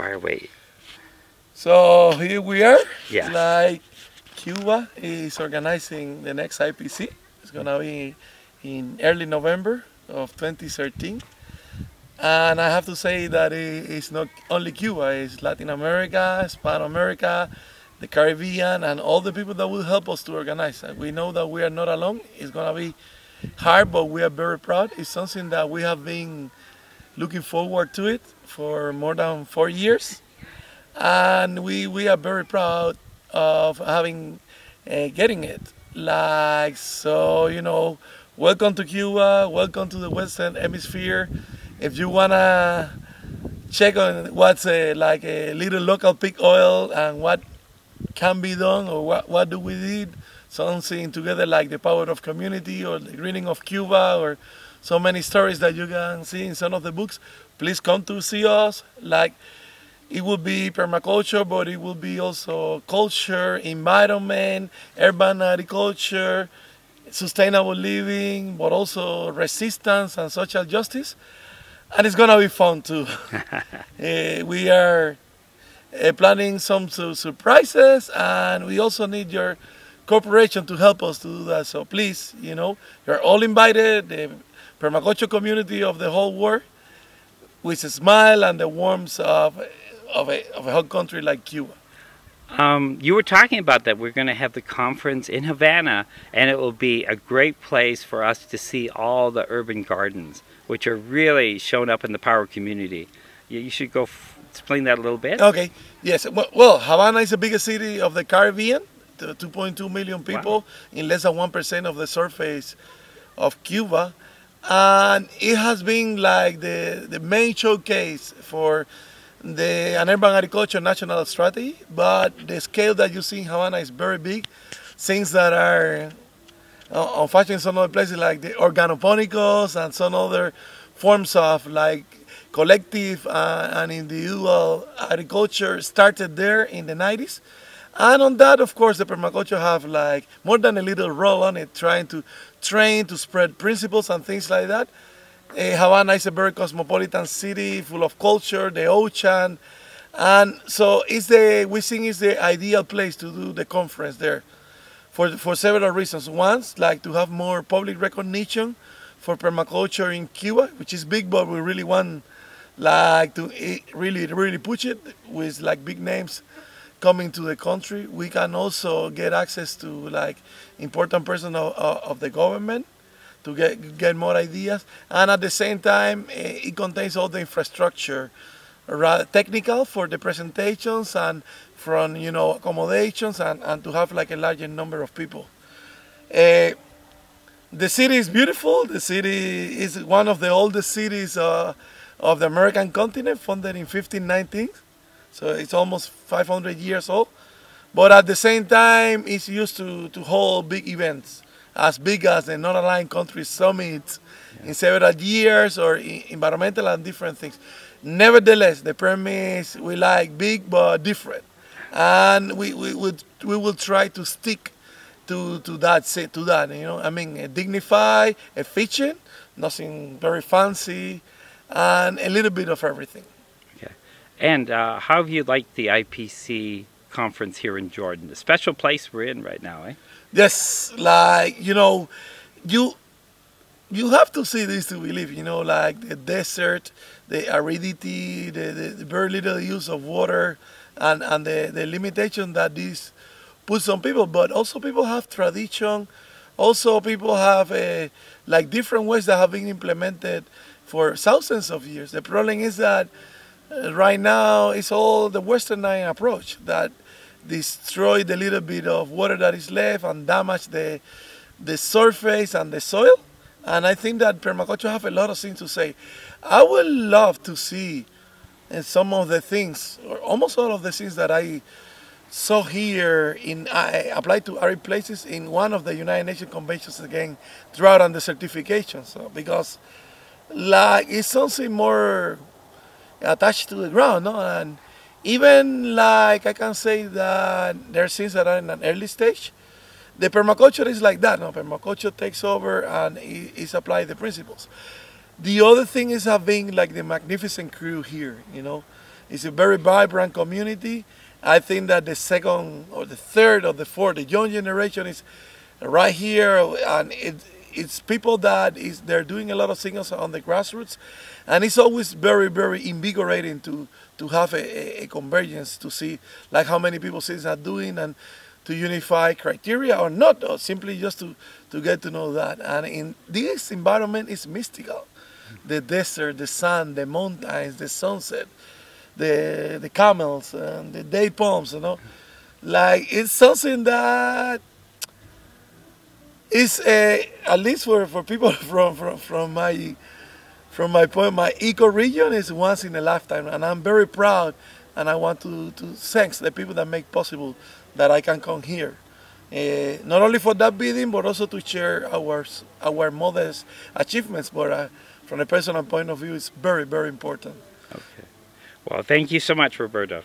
fire away. So here we are. Yeah. Like Cuba is organizing the next IPC. It's gonna be in early November of 2013. And I have to say that it's not only Cuba, it's Latin America, Hispano America, the Caribbean, and all the people that will help us to organize. We know that we are not alone. It's gonna be hard, but we are very proud. It's something that we have been looking forward to it for more than 4 years. And we are very proud of having getting it. Like, so, you know, welcome to Cuba, welcome to the Western Hemisphere. If you wanna check on what's like a little local pig oil and what can be done, or what do we need, something together like the power of community or the greening of Cuba, or so many stories that you can see in some of the books, please come to see us. Like, it will be permaculture, but it will be also culture, environment, urban agriculture, sustainable living, but also resistance and social justice. And it's gonna be fun too. We are planning some surprises, and we also need your cooperation to help us to do that. So please, you know, you're all invited, the permaculture community of the whole world, with a smile and the warmth of a whole country like Cuba. You were talking about that we're going to have the conference in Havana, and it will be a great place for us to see all the urban gardens, which are really shown up in the power community. You should go explain that a little bit. Okay, yes. Well, Havana is the biggest city of the Caribbean, 2.2 million people, wow, in less than 1% of the surface of Cuba. And it has been like the main showcase for an urban agriculture national strategy, but the scale that you see in Havana is very big. Things that are on fashion in some other places, like the organoponicos and some other forms of like collective and individual agriculture, started there in the 90s. And on that, of course, the permaculture have like more than a little role on it, trying to train, to spread principles and things like that. Havana is a very cosmopolitan city, full of culture, the ocean, and so we think it's the ideal place to do the conference there for several reasons. One, like to have more public recognition for permaculture in Cuba, which is big, but we really want like to really push it with like big names coming to the country. We can also get access to like important persons of the government to get more ideas, and at the same time it contains all the infrastructure, rather technical for the presentations and from, you know, accommodations, and to have like a larger number of people. The city is beautiful. The city is one of the oldest cities of the American continent, founded in 1519, so it's almost 500 years old. But at the same time, it's used to hold big events, as big as the non-aligned countries summit in several years, or environmental and different things. Nevertheless, the premise we like big but different, and we will try to stick to that. You know, I mean, dignified, efficient, nothing very fancy, and a little bit of everything. Okay. And how have you liked the IPC conference here in Jordan? The special place we're in right now, eh? Yes, like, you know, you have to see this to believe, you know, like the desert, the aridity, the very little use of water, and the limitation that this puts on people. But also people have tradition, also people have like different ways that have been implemented for thousands of years. The problem is that right now it's all the westernized approach that destroy the little bit of water that is left and damage the surface and the soil. And I think that permaculture have a lot of things to say. I would love to see some of the things, or almost all of the things that I saw here I applied to arid places in one of the United Nations conventions against drought and desertification. So because like it's something more attached to the ground, no? And even like I can say that there are things that are in an early stage. The permaculture is like that. No, permaculture takes over and is applied the principles. The other thing is having like the magnificent crew here. You know, It's a very vibrant community. I think that the second or the third or the fourth, the young generation is right here, and it's people that they're doing a lot of things on the grassroots, and it's always very, very invigorating to have a convergence, to see like how many people cities are doing, and to unify criteria or not, or simply just to get to know that. And in this environment is mystical. The desert, the sun, the mountains, the sunset, the camels, and the date palms, you know. Like, it's something that is, at least for people from my point, my eco-region is once in a lifetime, and I'm very proud, and I want to thank the people that make possible that I can come here. Not only for that bidding, but also to share our modest achievements, but from a personal point of view, it's very, very important. Okay. Well, thank you so much, Roberto.